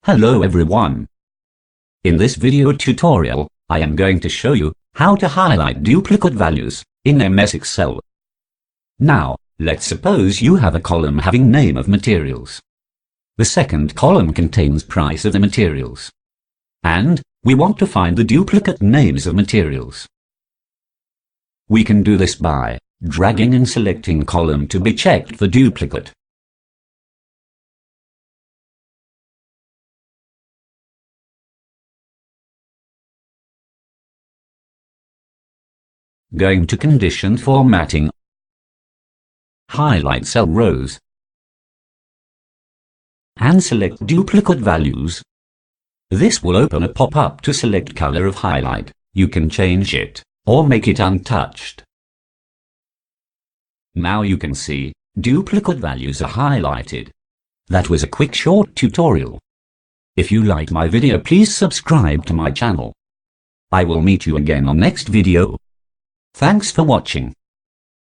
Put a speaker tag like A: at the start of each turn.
A: Hello everyone. In this video tutorial, I am going to show you how to highlight duplicate values in MS Excel. Now, let's suppose you have a column having name of materials. The second column contains price of the materials. And we want to find the duplicate names of materials. We can do this by dragging and selecting column to be checked for duplicate. Going to Condition Formatting. Highlight cell rows. And select Duplicate Values. This will open a pop-up to select color of highlight. You can change it, or make it untouched. Now you can see, duplicate values are highlighted. That was a quick short tutorial. If you like my video, please subscribe to my channel. I will meet you again on next video. Thanks for watching.